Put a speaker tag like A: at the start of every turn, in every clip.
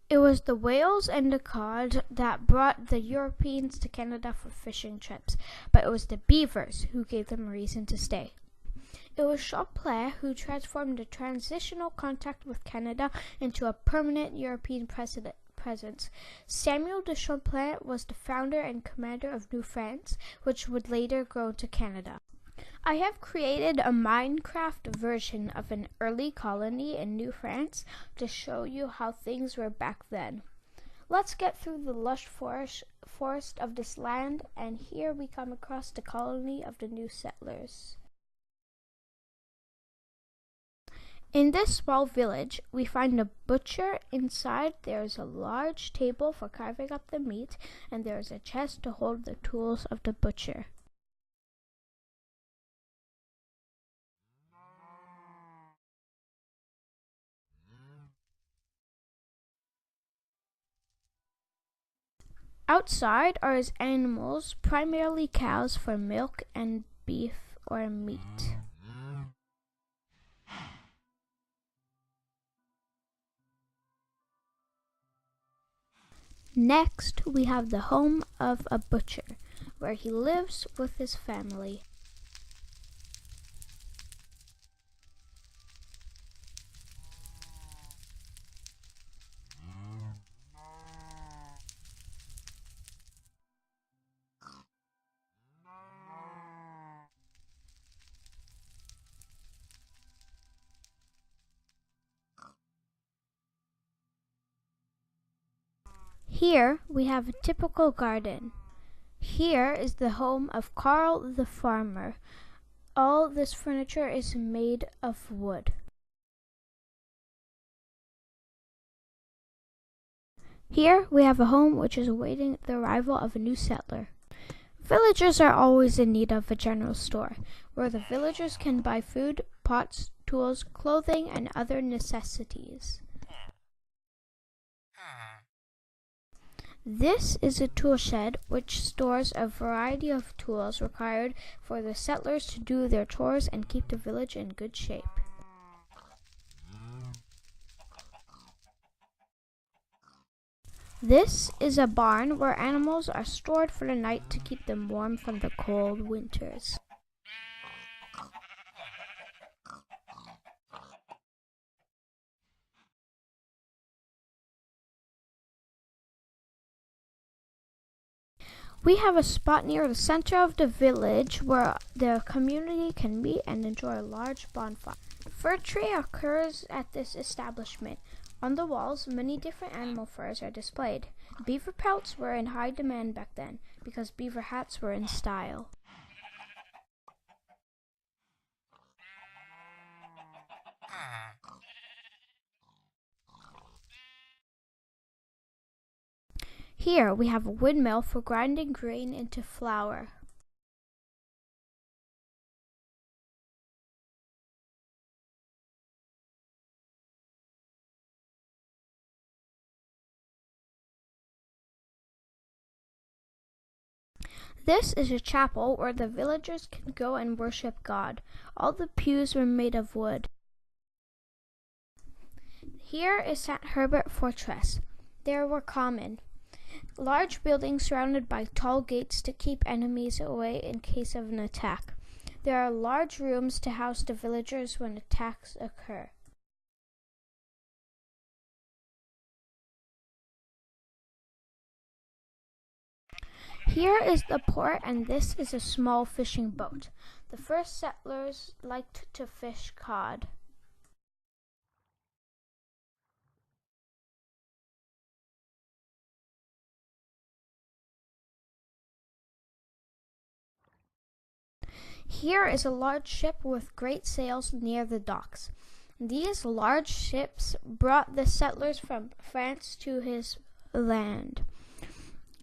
A: It was the whales and the cod that brought the Europeans to Canada for fishing trips, but it was the beavers who gave them a reason to stay. It was Champlain who transformed the transitional contact with Canada into a permanent European presence. Samuel de Champlain was the founder and commander of New France, which would later grow to Canada. I have created a Minecraft version of an early colony in New France to show you how things were back then. Let's get through the lush forest of this land, and here we come across the colony of the new settlers. In this small village, we find a butcher. Inside, there is a large table for carving up the meat, and there is a chest to hold the tools of the butcher. Outside are his animals, primarily cows for milk and beef or meat. Next, we have the home of a butcher, where he lives with his family. Here we have a typical garden. Here is the home of Carl the farmer. All this furniture is made of wood. Here we have a home which is awaiting the arrival of a new settler. Villagers are always in need of a general store, where the villagers can buy food, pots, tools, clothing, and other necessities. This is a tool shed which stores a variety of tools required for the settlers to do their chores and keep the village in good shape. This is a barn where animals are stored for the night to keep them warm from the cold winters. We have a spot near the center of the village where the community can meet and enjoy a large bonfire. Fur trade occurs at this establishment. On the walls, many different animal furs are displayed. Beaver pelts were in high demand back then because beaver hats were in style. Here we have a windmill for grinding grain into flour. This is a chapel where the villagers can go and worship God. All the pews were made of wood. Here is St. Herbert Fortress. There were common. Large buildings surrounded by tall gates to keep enemies away in case of an attack. There are large rooms to house the villagers when attacks occur. Here is the port, and this is a small fishing boat. The first settlers liked to fish cod. Here is a large ship with great sails near the docks. These large ships brought the settlers from France to his land.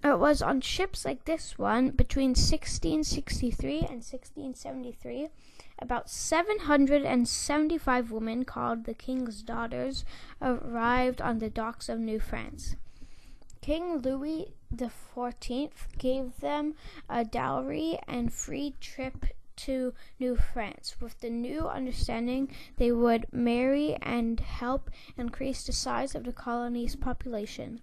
A: It was on ships like this one, between 1663 and 1673, about 775 women called the King's Daughters arrived on the docks of New France. King Louis XIV gave them a dowry and free trip to New France. With the new understanding, they would marry and help increase the size of the colony's population.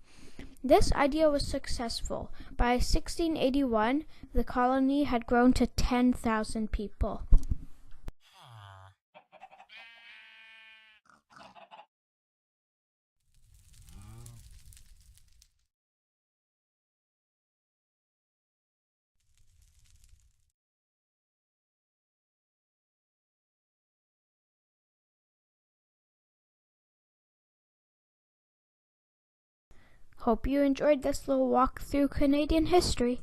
A: This idea was successful. By 1681, the colony had grown to 10,000 people. Hope you enjoyed this little walk through Canadian history.